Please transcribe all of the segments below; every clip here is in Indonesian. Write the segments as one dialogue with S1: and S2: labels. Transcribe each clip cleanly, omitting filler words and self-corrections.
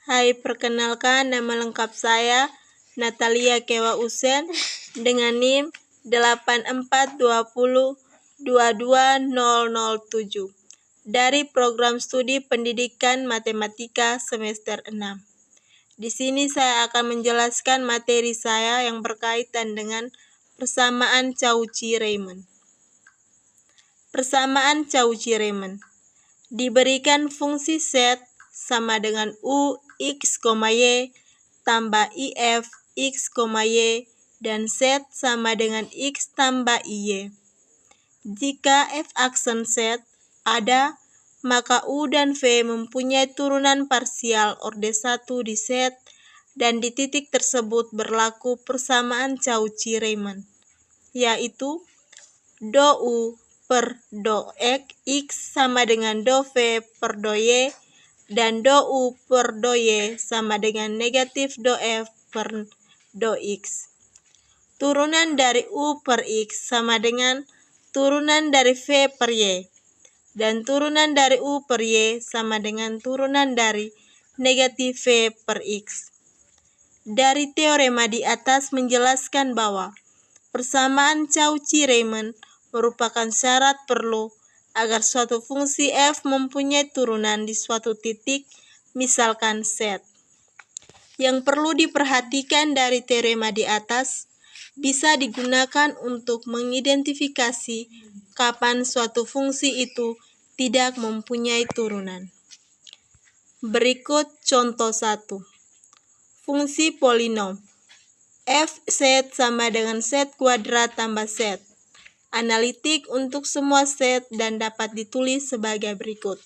S1: Hai, perkenalkan nama lengkap saya Natalia Kewa Usen dengan NIM 8420220007 dari Program Studi Pendidikan Matematika semester 6. Di sini saya akan menjelaskan materi saya yang berkaitan dengan persamaan Cauchy-Riemann. Persamaan Cauchy-Riemann diberikan fungsi Z sama dengan U X, Y tambah IF X, Y dan Z sama dengan X tambah IY. Jika F aksen Z ada, maka U dan V mempunyai turunan parsial orde 1 di Z dan di titik tersebut berlaku persamaan Cauchy-Riemann, yaitu do U per do X sama dengan do V per do Y dan do U per do Y sama dengan negatif do F per do X. Turunan dari U per X sama dengan turunan dari V per Y, dan turunan dari U per Y sama dengan turunan dari negatif V per X. Dari teorema di atas menjelaskan bahwa persamaan Cauchy-Riemann merupakan syarat perlu agar suatu fungsi f mempunyai turunan di suatu titik, misalkan Z. Yang perlu diperhatikan dari teorema di atas bisa digunakan untuk mengidentifikasi kapan suatu fungsi itu tidak mempunyai turunan. Berikut contoh 1. Fungsi polinom fz sama dengan z kuadrat tambah z. Analitik untuk semua Z dan dapat ditulis sebagai berikut.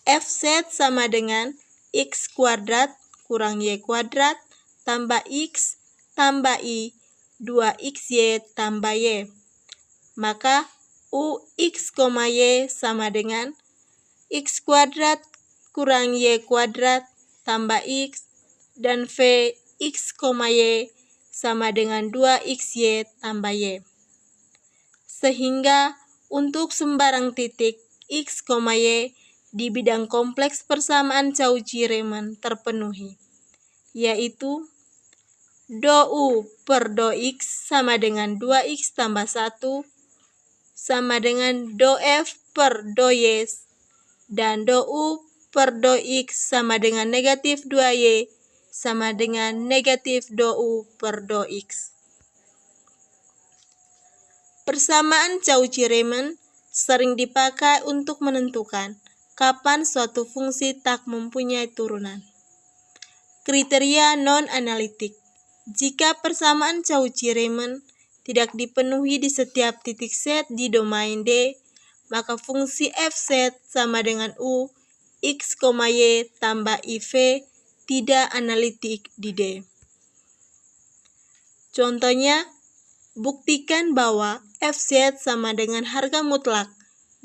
S1: Fz sama dengan X kuadrat kurang Y kuadrat tambah X tambah I 2XY tambah Y. Maka UX, Y sama dengan X kuadrat kurang Y kuadrat tambah X dan Vx, Y sama dengan 2XY tambah Y. Sehingga untuk sembarang titik X, Y di bidang kompleks persamaan Cauchy-Riemann terpenuhi, yaitu do U per do X sama dengan 2X tambah 1 sama dengan do F per do Y dan do U per do X sama dengan negatif 2Y sama dengan negatif do U per do X. Persamaan Cauchy-Riemann sering dipakai untuk menentukan kapan suatu fungsi tak mempunyai turunan. Kriteria non-analitik. Jika persamaan Cauchy-Riemann tidak dipenuhi di setiap titik Z di domain D, maka fungsi Fz sama dengan U, X, Y tambah IV tidak analitik di D. Contohnya, buktikan bahwa Fz sama dengan harga mutlak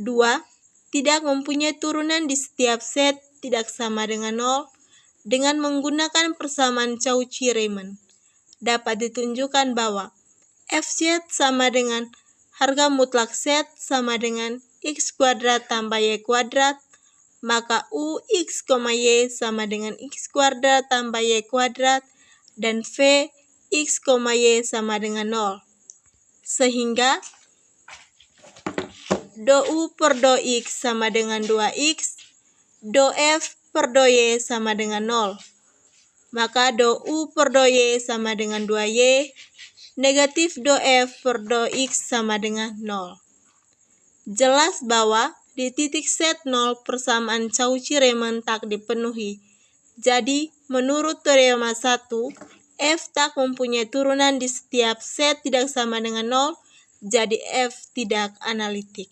S1: 2 tidak mempunyai turunan di setiap Z tidak sama dengan 0 dengan menggunakan persamaan Cauchy-Riemann. Dapat ditunjukkan bahwa Fz sama dengan harga mutlak Z sama dengan X kuadrat tambah Y kuadrat, maka UX, Y sama dengan X kuadrat tambah Y kuadrat dan V X, Y sama dengan 0. Sehingga do U per do X sama dengan 2X, do F per do Y sama dengan 0. Maka do U per do Y sama dengan 2Y, negatif do F per do X sama dengan 0. Jelas bahwa di titik Z0 persamaan Cauchy-Riemann tak dipenuhi. Jadi, menurut teorema 1, F tak mempunyai turunan di setiap Z tidak sama dengan 0, jadi F tidak analitik.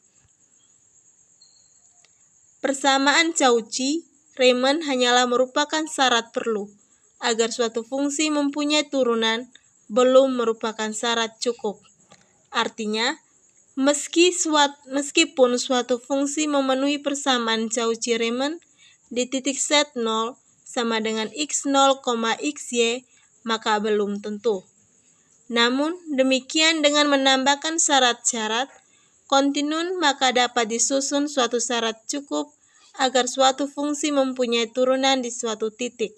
S1: Persamaan Cauchy-Riemann hanyalah merupakan syarat perlu agar suatu fungsi mempunyai turunan, belum merupakan syarat cukup. Artinya, meskipun suatu fungsi memenuhi persamaan Cauchy-Riemann di titik Z0 sama dengan X0, XY, maka belum tentu. Namun, demikian dengan menambahkan syarat-syarat kontinun, maka dapat disusun suatu syarat cukup agar suatu fungsi mempunyai turunan di suatu titik.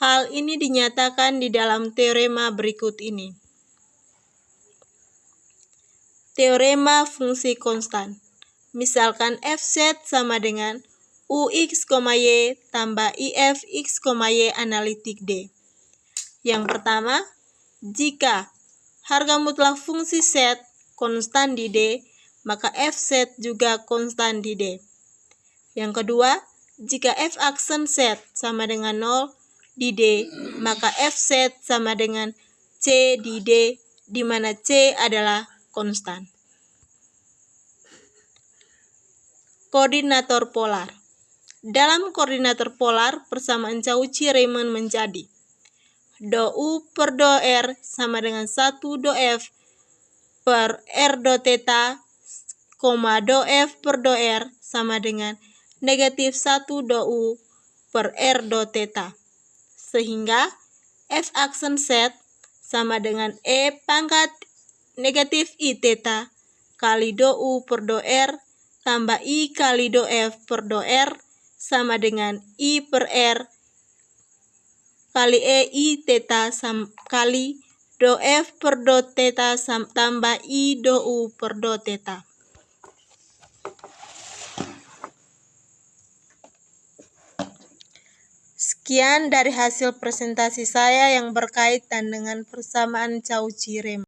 S1: Hal ini dinyatakan di dalam teorema berikut ini. Teorema fungsi konstan. Misalkan fz sama dengan ux, y tambah if x, y analitik D. Yang pertama, jika harga mutlak fungsi z konstan di D, maka fz juga konstan di D. Yang kedua, jika f aksen z sama dengan 0 di D, maka fz sama dengan c di D, di mana c adalah konstan. Koordinator polar. Dalam koordinator polar, persamaan Cauchy-Riemann menjadi do U per do R sama dengan 1 do F per R do theta, do F per do R sama dengan negatif 1 do U per R do theta. Sehingga F aksen Z sama dengan E pangkat negatif I theta kali do U per do R tambah I kali do F per do R sama dengan I per R kali E I theta kali do F per do theta tambah I do U per do theta. Sekian dari hasil presentasi saya yang berkaitan dengan persamaan Cauchy-Riemann.